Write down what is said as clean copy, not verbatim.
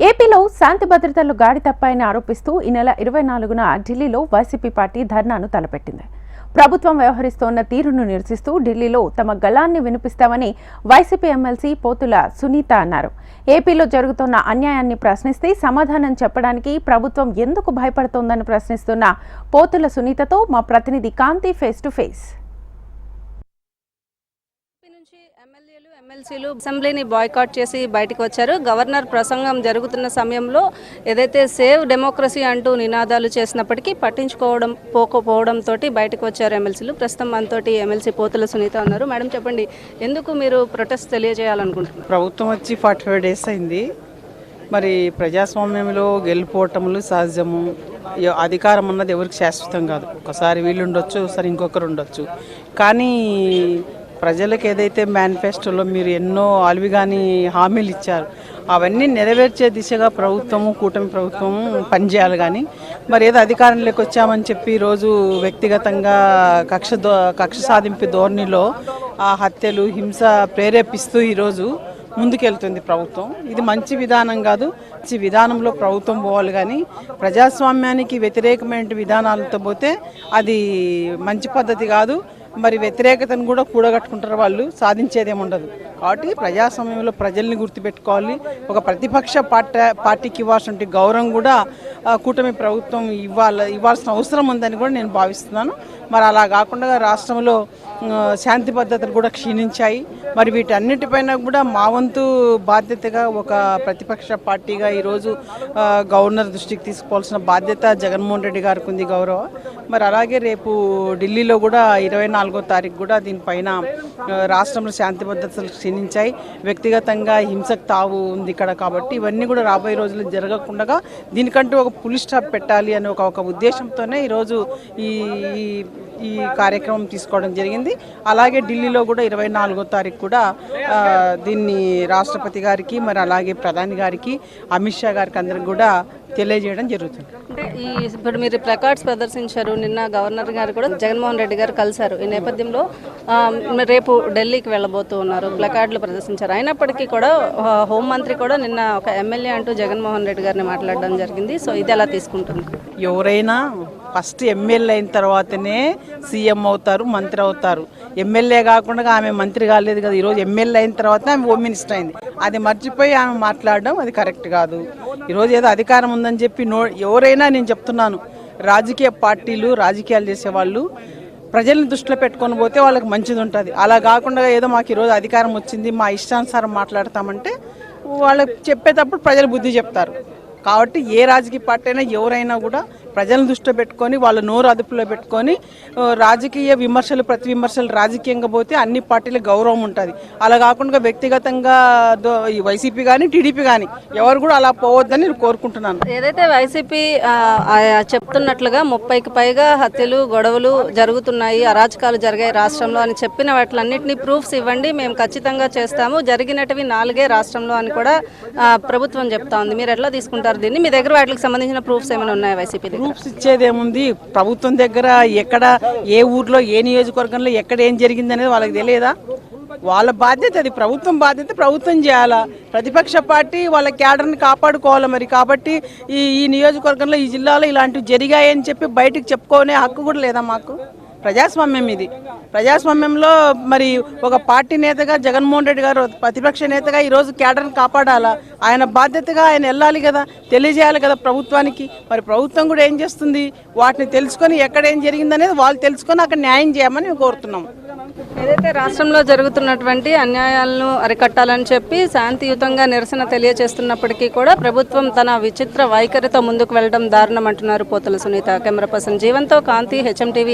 ఏపీలో శాంతి భద్రతలు గాడి తప్పాయని ఆరోపిస్తూ ఈ నెల 24న ఢిల్లీలో వైసీపీ పార్టీ ధర్నాను తలపెట్టింది. ప్రభుత్వం వ్యవహరిస్తోన్న తీరును నిరసిస్తూ ఢిల్లీలో తమ గళాన్ని వినిపిస్తామని వైసీపీ ఎమ్మెల్సీ పోతుల సునీత అన్నారు. ఏపీలో జరుగుతున్న అన్యాయాన్ని ప్రశ్నిస్తే సమాధానం చెప్పడానికి ప్రభుత్వం ఎందుకు భయపడుతోందని ప్రశ్నిస్తున్న పోతుల సునీతతో మా ప్రతినిధి కాంతి ఫేస్ టు ఫేస్. ఎమ్మెల్సీలు అసెంబ్లీని బాయ్కాట్ చేసి బయటకు వచ్చారు. గవర్నర్ ప్రసంగం జరుగుతున్న సమయంలో ఏదైతే సేవ్ డెమోక్రసీ అంటూ నినాదాలు చేసినప్పటికీ పోకపోవడంతో బయటకు వచ్చారు ఎమ్మెల్సీలు. ప్రస్తుతం మనతోటి ఎమ్మెల్సీ పోతుల సునీత ఉన్నారు. మేడం చెప్పండి, ఎందుకు మీరు ప్రొటెస్ట్ తెలియజేయాలనుకుంటున్నారు? ప్రభుత్వం వచ్చి 45 days అయింది. మరి ప్రజాస్వామ్యంలో గెలిపోవటములు సహజము. అధికారం అన్నది ఎవరికి శాశ్వతం కాదు. ఒకసారి వీళ్ళు ఉండొచ్చు, ఒకసారి ఇంకొకరు ఉండొచ్చు. కానీ ప్రజలకు ఏదైతే మేనిఫెస్టోలో మీరు ఎన్నో అలివిగాని హామీలు ఇచ్చారు అవన్నీ నెరవేర్చే దిశగా ప్రభుత్వము, కూటమి ప్రభుత్వము పనిచేయాలి. కానీ మరి ఏదో అధికారంలోకి వచ్చామని చెప్పి ఈరోజు వ్యక్తిగతంగా కక్ష సాధింపు ధోరణిలో ఆ హత్యలు, హింస ప్రేరేపిస్తూ ఈరోజు ముందుకెళ్తుంది ప్రభుత్వం. ఇది మంచి విధానం కాదు. మంచి విధానంలో ప్రభుత్వం పోవాలి. కానీ ప్రజాస్వామ్యానికి వ్యతిరేకమైన విధానాలతో పోతే అది మంచి పద్ధతి కాదు. మరి వ్యతిరేకతను కూడా కూడగట్టుకుంటారు వాళ్ళు, సాధించేదేముండదు. కాబట్టి ప్రజాస్వామ్యంలో ప్రజల్ని గుర్తుపెట్టుకోవాలి. ఒక ప్రతిపక్ష పార్టీకి ఇవ్వాల్సిన గౌరవం కూడా కూటమి ప్రభుత్వం ఇవ్వాల్సిన అవసరం ఉందని కూడా నేను భావిస్తున్నాను. మరి అలా కాకుండా రాష్ట్రంలో శాంతి భద్రతలు కూడా క్షీణించాయి. మరి వీటన్నిటిపైన కూడా మా వంతు బాధ్యతగా ఒక ప్రతిపక్ష పార్టీగా ఈరోజు గవర్నర్ దృష్టికి తీసుకోవాల్సిన బాధ్యత జగన్మోహన్ రెడ్డి గారికి ఉంది, గౌరవ. మరి అలాగే రేపు ఢిల్లీలో కూడా 24వ తారీఖు కూడా దీనిపైన రాష్ట్రంలో శాంతి భద్రతలు క్షీణించాయి. వ్యక్తిగతంగా హింసకు తావు ఉంది ఇక్కడ. కాబట్టి ఇవన్నీ కూడా రాబోయే రోజుల్లో జరగకుండా దీనికంటూ ఒక పులి స్టాప్ పెట్టాలి అనే ఒక ఉద్దేశంతోనే ఈరోజు ఈ కార్యక్రమం తీసుకోవడం జరిగింది. అలాగే ఢిల్లీలో కూడా 24వ తారీఖు కూడా దీన్ని రాష్ట్రపతి గారికి, మరి అలాగే ప్రధాని గారికి, అమిత్ షా గారికి అందరికి కూడా తెలియజేయడం జరుగుతుంది. అంటే ఇప్పుడు మీరు ప్లకార్డ్స్ ప్రదర్శించారు. నిన్న గవర్నర్ గారు కూడా జగన్మోహన్ రెడ్డి గారు కలిశారు. ఈ నేపథ్యంలో రేపు ఢిల్లీకి వెళ్ళబోతూ ఉన్నారు. ప్లకార్డులు ప్రదర్శించారు. అయినప్పటికీ కూడా హోంమంత్రి కూడా నిన్న ఒక ఎమ్మెల్యే అంటూ జగన్మోహన్ రెడ్డి గారిని మాట్లాడడం జరిగింది. సో ఇది ఎలా తీసుకుంటుంది? ఎవరైనా ఫస్ట్ ఎమ్మెల్యే అయిన తర్వాతనే సీఎం అవుతారు, మంత్రి అవుతారు. ఎమ్మెల్యే కాకుండా ఆమె మంత్రి కాలేదు కదా. ఈరోజు ఎమ్మెల్యే అయిన తర్వాత ఆమె హోమ్ మినిస్టర్ అయింది. అది మర్చిపోయి ఆమె మాట్లాడడం అది కరెక్ట్ కాదు. ఈరోజు ఏదో అధికారం ఉందని చెప్పి ఎవరైనా, నేను చెప్తున్నాను, రాజకీయ పార్టీలు, రాజకీయాలు చేసేవాళ్ళు ప్రజల్ని దృష్టిలో పెట్టుకొని పోతే వాళ్ళకి మంచిది ఉంటుంది. అలా కాకుండా ఏదో మాకు ఈరోజు అధికారం వచ్చింది, మా ఇష్టానుసారం మాట్లాడతామంటే వాళ్ళకి చెప్పేటప్పుడు ప్రజలు బుద్ధి చెప్తారు. కాబట్టి ఏ రాజకీయ పార్టీ అయినా ఎవరైనా కూడా ప్రజలను దృష్టిలో పెట్టుకొని వాళ్ళ నోరు అదుపులో పెట్టుకొని రాజకీయ విమర్శలు, ప్రతి విమర్శలు రాజకీయంగా పోతే అన్ని పార్టీలకు గౌరవం ఉంటుంది. అలా కాకుండా వ్యక్తిగతంగా ఈ వైసీపీ కానీ టీడీపీ కానీ ఎవరు కూడా అలా పోవద్దని నేను కోరుకుంటున్నాను. ఏదైతే వైసీపీ చెప్తున్నట్లుగా 30కి పైగా హత్యలు, గొడవలు జరుగుతున్నాయి, అరాచకాలు జరిగాయి రాష్ట్రంలో అని చెప్పిన వాటిలన్నింటినీ ప్రూఫ్స్ ఇవ్వండి, మేము ఖచ్చితంగా చేస్తాము, జరిగినటివి 4 రాష్ట్రంలో అని కూడా ప్రభుత్వం చెప్తా ఉంది. మీరు ఎట్లా తీసుకుంటారు దీన్ని? మీ దగ్గర వాటికి సంబంధించిన ప్రూఫ్స్ ఏమైనా ఉన్నాయా? వైసీపీ ప్రూఫ్స్ ఇచ్చేదేముంది? ప్రభుత్వం దగ్గర ఎక్కడ, ఏ ఊర్లో, ఏ నియోజకవర్గంలో ఎక్కడ ఏం జరిగింది అనేది వాళ్ళకి తెలియదా? వాళ్ళ బాధ్యత అది. ప్రభుత్వం బాధ్యత ప్రభుత్వం చేయాలా. ప్రతిపక్ష పార్టీ వాళ్ళ క్యాడర్ని కాపాడుకోవాలి. మరి కాబట్టి ఈ నియోజకవర్గంలో, ఈ జిల్లాలో ఇలాంటివి జరిగాయని చెప్పి బయటకు చెప్పుకునే హక్కు కూడా లేదా మాకు? ప్రజాస్వామ్యం ఇది. ప్రజాస్వామ్యంలో మరి ఒక పార్టీ నేతగా జగన్మోహన్ రెడ్డి గారు ప్రతిపక్ష నేతగా ఈరోజు క్యాడర్ని కాపాడాలా? ఆయన బాధ్యతగా ఆయన వెళ్ళాలి కదా, తెలియజేయాలి కదా ప్రభుత్వానికి. మరి ప్రభుత్వం కూడా ఏం చేస్తుంది? వాటిని తెలుసుకొని ఎక్కడ ఏం జరిగిందనేది వాళ్ళు తెలుసుకొని అక్కడ న్యాయం చేయమని మేము కోరుతున్నాము. ఏదైతే రాష్ట్రంలో జరుగుతున్నటువంటి అన్యాయాలను అరికట్టాలని చెప్పి శాంతియుతంగా నిరసన తెలియజేస్తున్నప్పటికీ కూడా ప్రభుత్వం తన విచిత్ర వైఖరితో ముందుకు వెళ్లడం దారుణం అంటున్నారు పోతుల సునీత. కెమెరా పర్సన్ జీవన్తో కాంతి, HM TV.